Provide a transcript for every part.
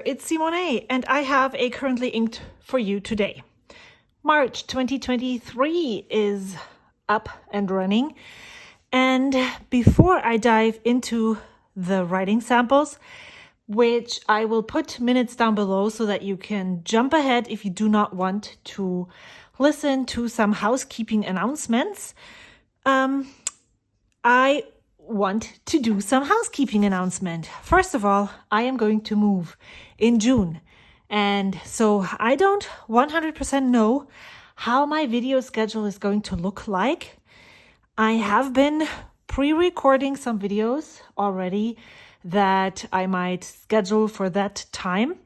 it's Simone, and I have a currently inked for you today. March 2023 is up and running, and before I dive into the writing samples, which I will put minutes down below so that you can jump ahead if you do not want to listen to some housekeeping announcements, I want to do some housekeeping announcement. First of all, I am going to move in June. And so I don't 100% know how my video schedule is going to look like. I have been pre-recording some videos already that I might schedule for that time.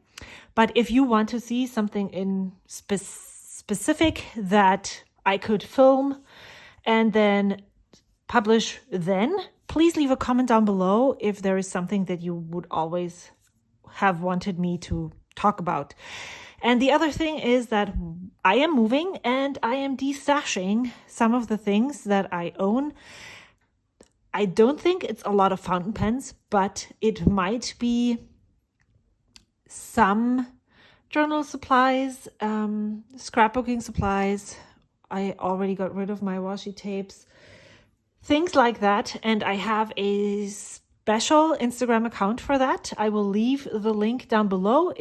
But if you want to see something in specific that I could film and then publish then, please leave a comment down below if there is something that you would always have wanted me to talk about. And the other thing is that I am moving and I am destashing some of the things that I own. I don't think it's a lot of fountain pens, but it might be some journal supplies, scrapbooking supplies. I already got rid of my washi tapes. Things like that, and I have a special Instagram account for that. I will leave the link down below.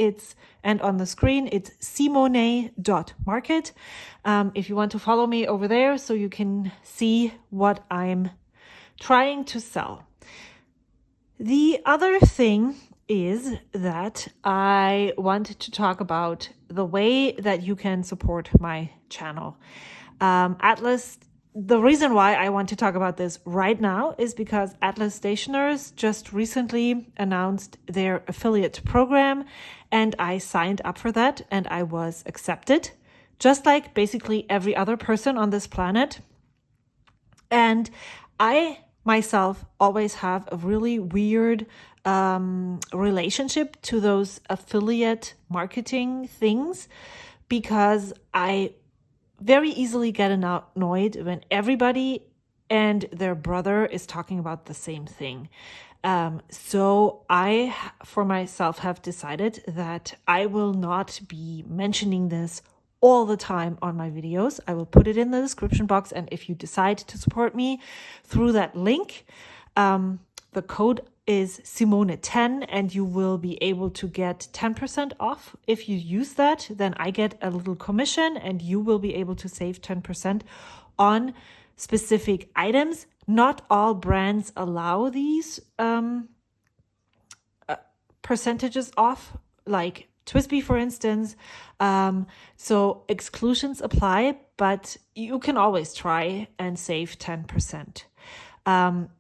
And on the screen, it's simone.market. If you want to follow me over there so you can see what I'm trying to sell. The other thing is that I want to talk about the way that you can support my channel. Atlas. The reason why I want to talk about this right now is because Atlas Stationers just recently announced their affiliate program, and I signed up for that and I was accepted, just like basically every other person on this planet. And I myself always have a really weird relationship to those affiliate marketing things, because I very easily get annoyed when everybody and their brother is talking about the same thing. So I, for myself, have decided that I will not be mentioning this all the time on my videos. I will put it in the description box. And if you decide to support me through that link, the code is Simone10, and you will be able to get 10% off. If you use that, then I get a little commission and you will be able to save 10% on specific items. Not all brands allow these percentages off, like Twsbi, for instance. So exclusions apply, but you can always try and save 10%.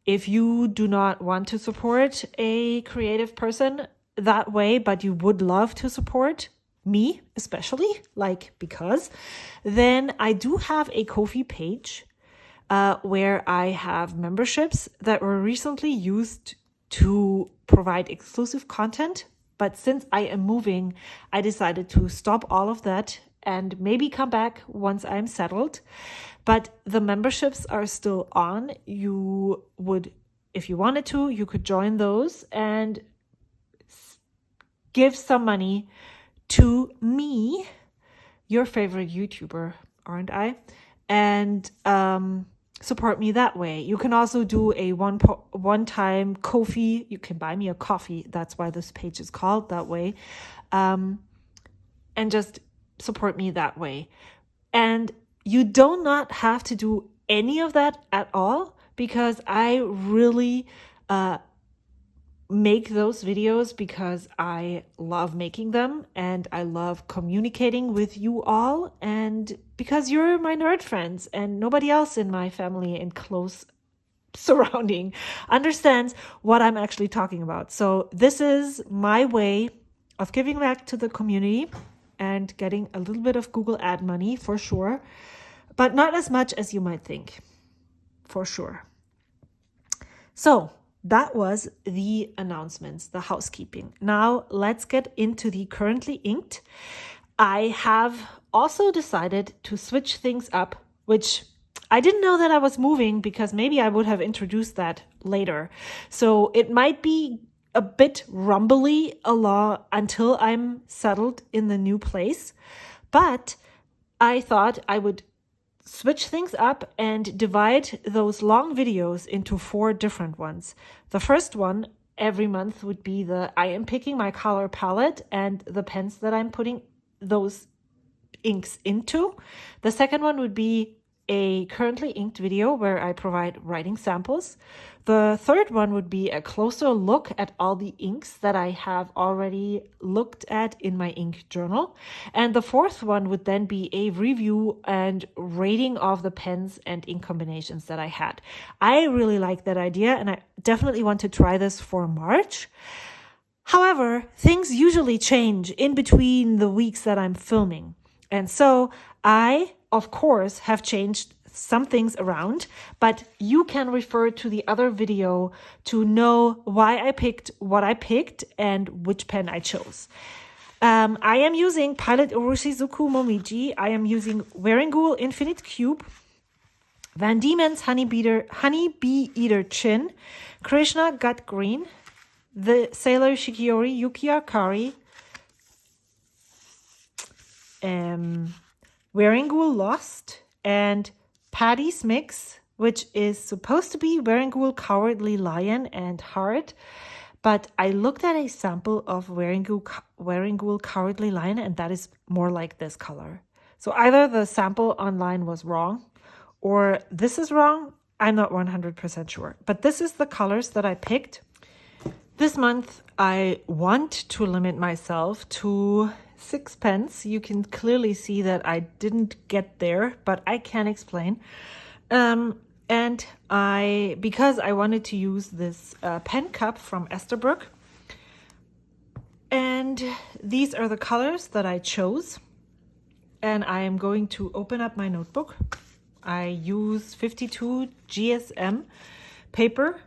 If you do not want to support a creative person that way, but you would love to support me, especially, because then I do have a Ko-fi page where I have memberships that were recently used to provide exclusive content. But since I am moving, I decided to stop all of that and maybe come back once I'm settled. But the memberships are still on. You would, if you wanted to, you could join those and give some money to me, your favorite YouTuber, aren't I? And support me that way. You can also do a one-time Ko-fi. You can buy me a coffee. That's why this page is called that way. And just support me that way. And you do not have to do any of that at all, because I really make those videos because I love making them and I love communicating with you all, and because you're my nerd friends and nobody else in my family and close surrounding understands what I'm actually talking about. So this is my way of giving back to the community and getting a little bit of Google ad money for sure, but not as much as you might think, for sure. So that was the announcements, the housekeeping. Now let's get into the currently inked. I have also decided to switch things up, which I didn't know that I was moving, because maybe I would have introduced that later. So it might be a bit rumbly until I'm settled in the new place. But I thought I would switch things up and divide those long videos into 4 different ones. The first one every month would be I am picking my color palette and the pens that I'm putting those inks into. The second one would be a currently inked video where I provide writing samples. The third one would be a closer look at all the inks that I have already looked at in my ink journal. And the fourth one would then be a review and rating of the pens and ink combinations that I had. I really like that idea, and I definitely want to try this for March. However, things usually change in between the weeks that I'm filming. And so I, of course, have changed some things around, but you can refer to the other video to know why I picked what I picked and which pen I chose. I am using Pilot Uroshizuku Momiji. I am using Wearingeul Infinite Cube, Van Diemen's Honeybee Eater Chin, Krishna Gut Green, the Sailor Shikiori Yuki Akari, Wearingeul Lost, and Paddy's Mix, which is supposed to be Wearingeul Cowardly Lion and Heart, but I looked at a sample of Wearingeul Cowardly Lion, and that is more like this color. So either the sample online was wrong, or this is wrong. I'm not 100% sure, but this is the colors that I picked. This month, I want to limit myself to 6 pens. You can clearly see that I didn't get there, but I can explain. And because I wanted to use this pen cup from Esterbrook, and these are the colors that I chose. And I am going to open up my notebook. I use 52 GSM paper,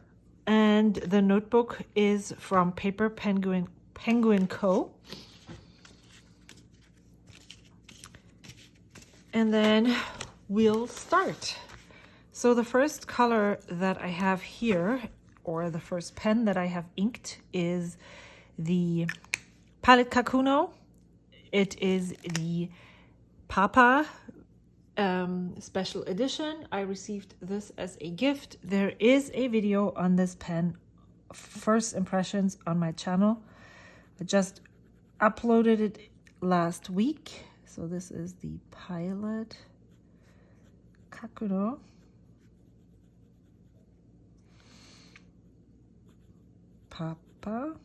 and the notebook is from Paper Penguin Co. And then we'll start. So the first color that I have here, or the first pen that I have inked, is the Palette Kakuno. It is the Papa special edition. I received this as a gift. There is a video on this pen, first impressions, on my channel. I just uploaded it last week. So this is the Pilot Kakuno. Papa.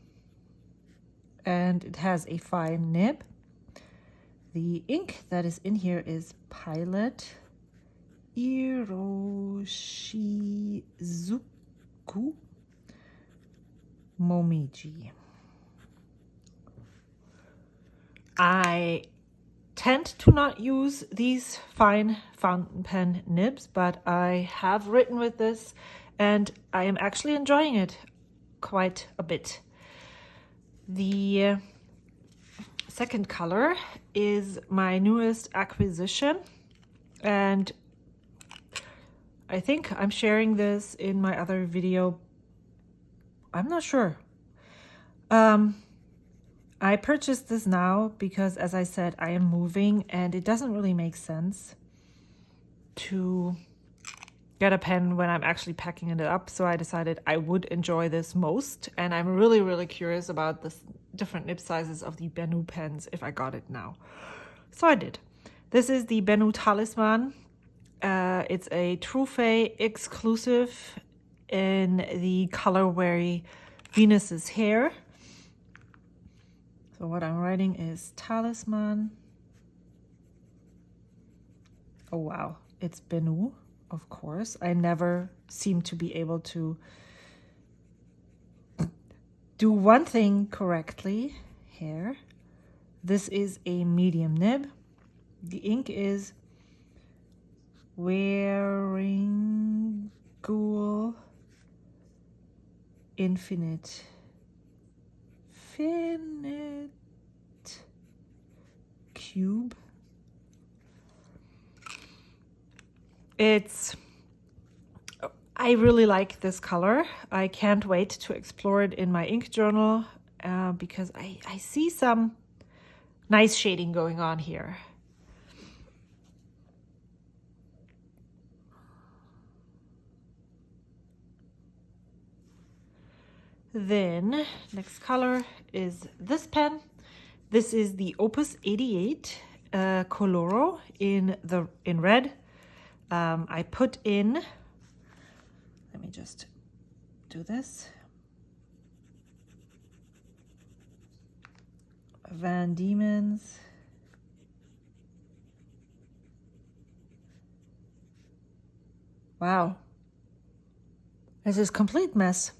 And it has a fine nib. The ink that is in here is Pilot Uroshizuku Momiji. I tend to not use these fine fountain pen nibs, but I have written with this and I am actually enjoying it quite a bit. The second color is my newest acquisition, and I think I'm sharing this in my other video. I'm not sure. I purchased this now because, as I said, I am moving and it doesn't really make sense to get a pen when I'm actually packing it up. So I decided I would enjoy this most, and I'm really, really curious about the different nib sizes of the Bennu pens if I got it now. So I did. This is the Bennu Talisman. It's a Trufe exclusive in the colorway Venus's Hair. So what I'm writing is Talisman. Oh wow, it's Bennu, of course. I never seem to be able to do one thing correctly here. This is a medium nib. The ink is Wearingeul Infinite Cube. I I really like this color. I can't wait to explore it in my ink journal because I see some nice shading going on here. Then next color is this pen. This is the Opus 88 Coloro in red. I put in, let me just do this, Van Diemen's wow, this is complete mess.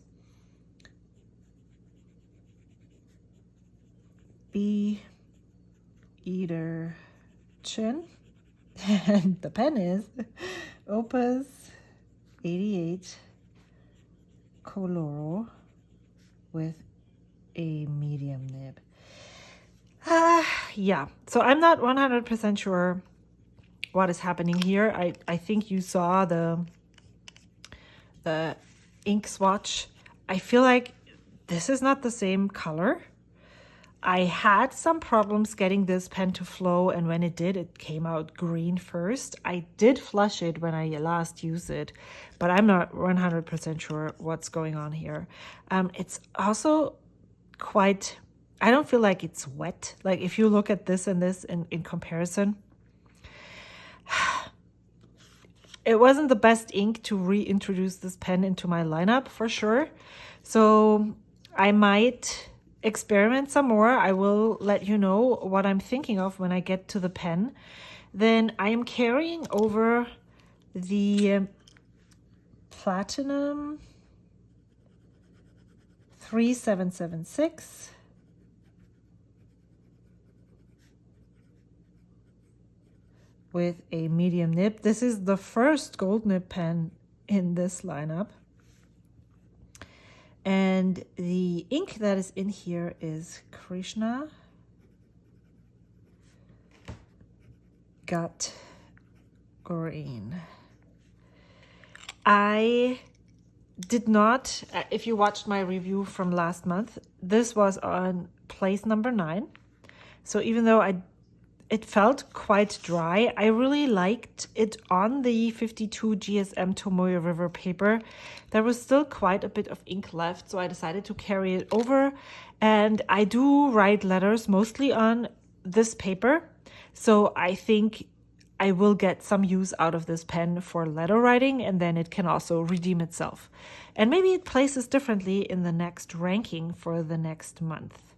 Bee Eater Chin, and the pen is Opus 88 Coloro with a medium nib. Yeah, so I'm not 100% sure what is happening here. I think you saw the ink swatch. I feel like this is not the same color. I had some problems getting this pen to flow, and when it did, it came out green first. I did flush it when I last used it, but I'm not 100% sure what's going on here. It's also quite, I don't feel like it's wet. Like if you look at this and this in comparison, it wasn't the best ink to reintroduce this pen into my lineup for sure. So I might experiment some more. I will let you know what I'm thinking of when I get to the pen. Then I am carrying over the Platinum 3776 with a medium nib. This is the first gold nib pen in this lineup. And the ink that is in here is Krishna Gut Green. I did not, if you watched my review from last month, this was on place number 9. So even though it felt quite dry, I really liked it on the 52 GSM Tomoe River paper. There was still quite a bit of ink left, so I decided to carry it over. And I do write letters mostly on this paper, so I think I will get some use out of this pen for letter writing, and then it can also redeem itself. And maybe it places differently in the next ranking for the next month.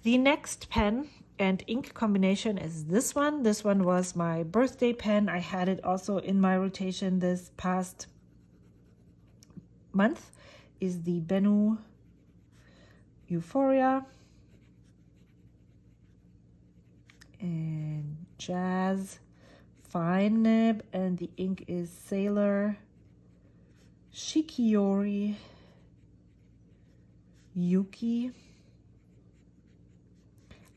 The next pen and ink combination is this one. This one was my birthday pen. I had it also in my rotation this past month. Is the Bennu Euphoria and Jazz Fine Nib, and the ink is Sailor Shikiori Yuki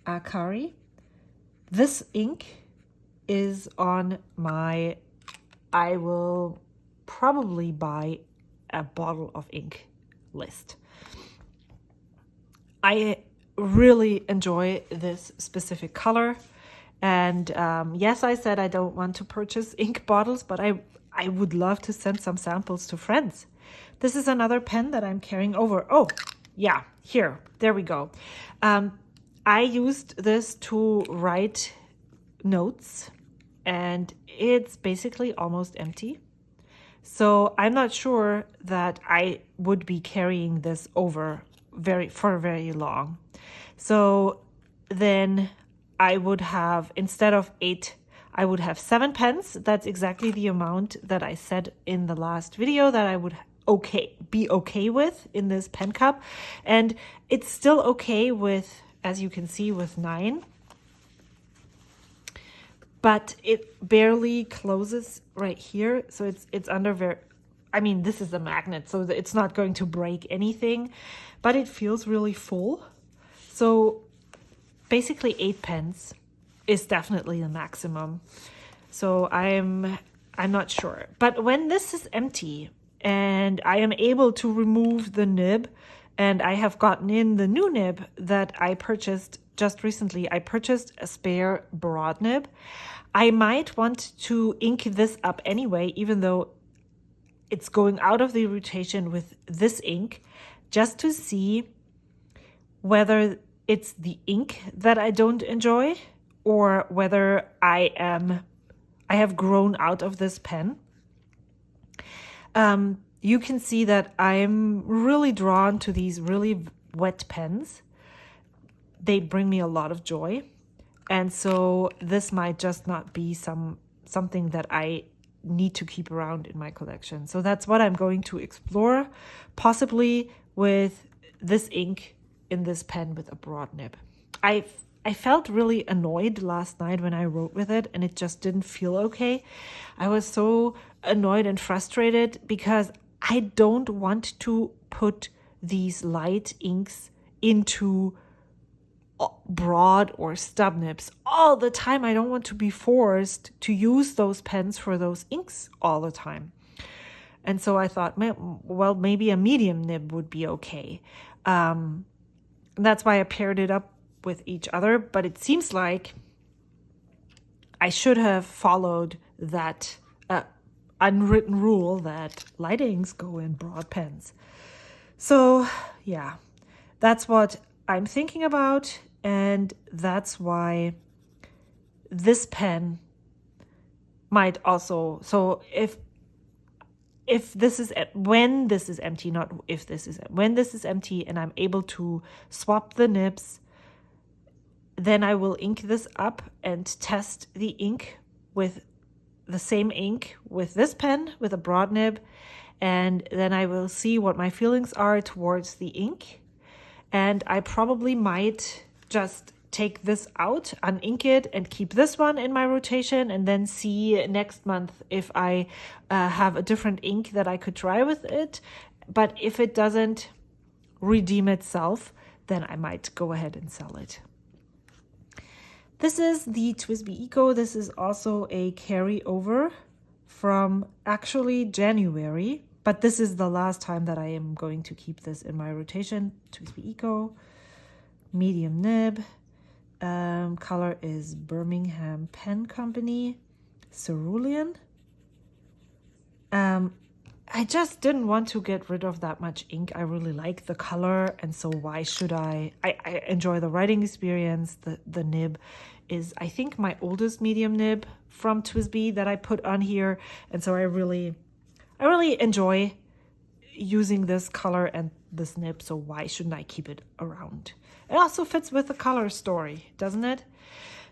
Akari. This ink is on my, I will probably buy a bottle of ink list. I really enjoy this specific color. And yes, I said I don't want to purchase ink bottles, but I would love to send some samples to friends. This is another pen that I'm carrying over. Oh, yeah, here, there we go. I used this to write notes, and it's basically almost empty. So I'm not sure that I would be carrying this over for very long. So then I would have, instead of 8, I would have 7 pens. That's exactly the amount that I said in the last video that I would be okay with in this pen cup. And it's still okay with, as you can see, with 9. But it barely closes right here. So it's under I mean, this is a magnet, so it's not going to break anything, but it feels really full. So basically 8 pens is definitely the maximum. So I'm not sure. But when this is empty and I am able to remove the nib, and I have gotten in the new nib that I purchased just recently. I purchased a spare broad nib. I might want to ink this up anyway, even though it's going out of the rotation with this ink, just to see whether it's the ink that I don't enjoy or whether I have grown out of this pen. You can see that I'm really drawn to these really wet pens. They bring me a lot of joy. And so this might just not be something that I need to keep around in my collection. So that's what I'm going to explore, possibly with this ink in this pen with a broad nib. I felt really annoyed last night when I wrote with it, and it just didn't feel okay. I was so annoyed and frustrated because I don't want to put these light inks into broad or stub nibs all the time. I don't want to be forced to use those pens for those inks all the time. And so I thought, well, maybe a medium nib would be okay. That's why I paired it up with each other, but it seems like I should have followed that unwritten rule that light inks go in broad pens. So yeah, that's what I'm thinking about, and that's why this pen might also, so if this is, when this is empty, not if this is, when this is empty and I'm able to swap the nibs, then I will ink this up and test the ink with the same ink with this pen with a broad nib, and then I will see what my feelings are towards the ink. And I probably might just take this out, unink it, and keep this one in my rotation, and then see next month if I have a different ink that I could try with it. But if it doesn't redeem itself, then I might go ahead and sell it. This is the Twsbi Eco. This is also a carryover from actually January, but this is the last time that I am going to keep this in my rotation. Twsbi Eco, medium nib. Color is Birmingham Pen Company, Cerulean. I just didn't want to get rid of that much ink. I really like the color, and so why should I enjoy the writing experience. The nib is, I think, my oldest medium nib from Twsbi that I put on here, and so I really enjoy using this color and this nib, so why shouldn't I keep it around? It also fits with the color story, doesn't it?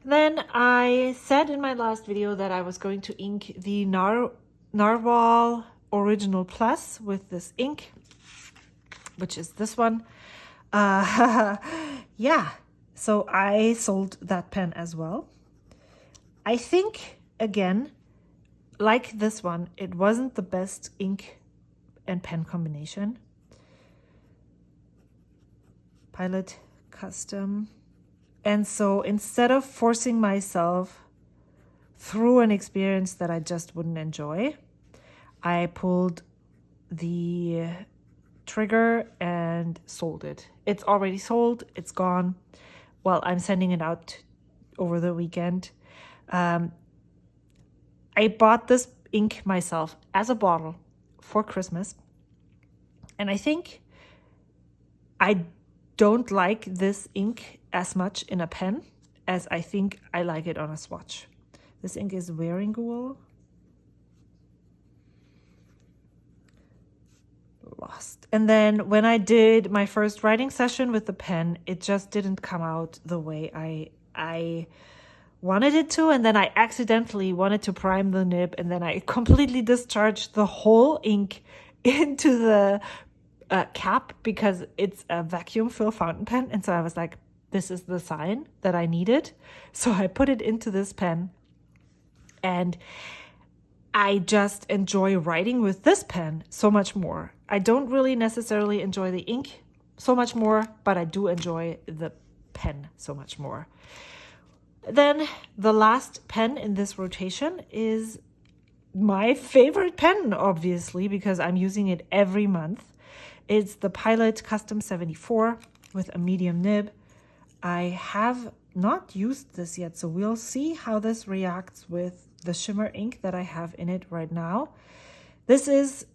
Then I said in my last video that I was going to ink the Narwhal Original Plus with this ink, which is this one. Yeah, so I sold that pen as well. I think, again, like this one, it wasn't the best ink and pen combination. Pilot Custom. And so instead of forcing myself through an experience that I just wouldn't enjoy, I pulled the trigger and sold it. It's already sold. It's gone. Well, I'm sending it out over the weekend. I bought this ink myself as a bottle for Christmas. And I think I don't like this ink as much in a pen as I think I like it on a swatch. This ink is Wearinguel. Lost. And then when I did my first writing session with the pen, it just didn't come out the way I wanted it to, and then I accidentally wanted to prime the nib, and then I completely discharged the whole ink into the cap because it's a vacuum fill fountain pen, and so I was like, this is the sign that I needed. So I put it into this pen, and I just enjoy writing with this pen so much more. I don't really necessarily enjoy the ink so much more, but I do enjoy the pen so much more. Then the last pen in this rotation is my favorite pen, obviously, because I'm using it every month. It's the Pilot Custom 74 with a medium nib. I have not used this yet, so we'll see how this reacts with the shimmer ink that I have in it right now. This is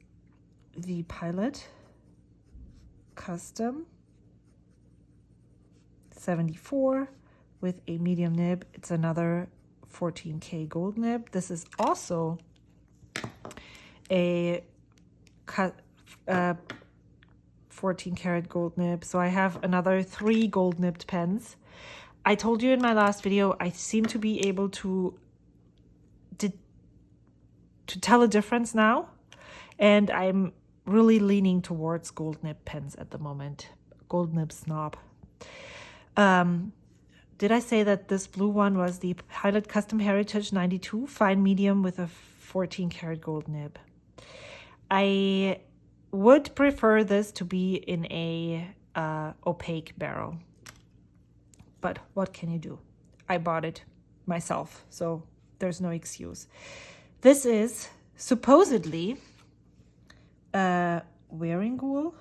the Pilot Custom 74 with a medium nib. It's another 14K gold nib. This is also a 14 karat gold nib. So I have another 3 gold nibbed pens. I told you in my last video, I seem to be able to tell a difference now. And I'm really leaning towards gold nib pens at the moment. Gold nib snob. Did I say that this blue one was the Pilot Custom Heritage 92 fine medium with a 14 karat gold nib? I would prefer this to be in a opaque barrel, but what can you do? I bought it myself, so there's no excuse. This is supposedly wearing wool.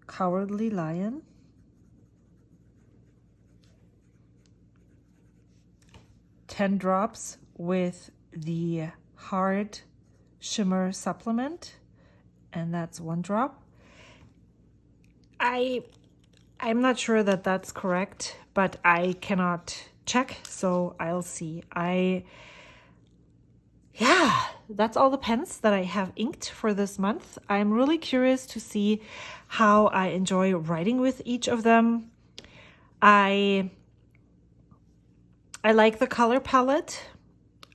Cowardly Lion. Ten drops with the hard shimmer supplement, and that's 1 drop. I'm not sure that that's correct, but I cannot check, so I'll see. Yeah, that's all the pens that I have inked for this month. I'm really curious to see how I enjoy writing with each of them. I like the color palette.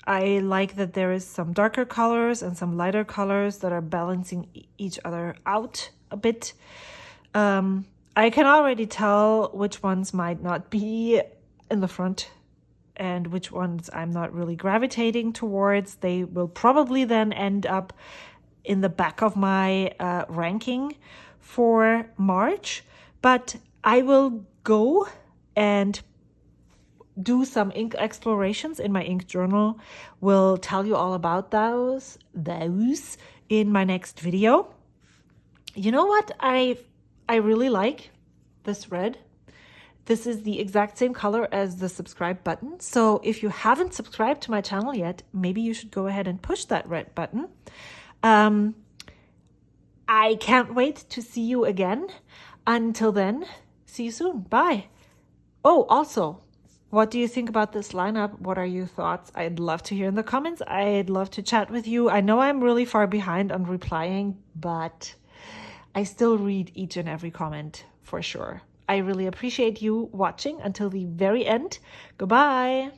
I like that there is some darker colors and some lighter colors that are balancing each other out a bit. I can already tell which ones might not be in the front and which ones I'm not really gravitating towards. They will probably then end up in the back of my ranking for March, but I will go and do some ink explorations in my ink journal. Will tell you all about those in my next video. You know what I really like? This red. This is the exact same color as the subscribe button. So if you haven't subscribed to my channel yet, maybe you should go ahead and push that red button. I can't wait to see you again. Until then, see you soon. Bye. Oh, also, what do you think about this lineup? What are your thoughts? I'd love to hear in the comments. I'd love to chat with you. I know I'm really far behind on replying, but I still read each and every comment for sure. I really appreciate you watching until the very end. Goodbye.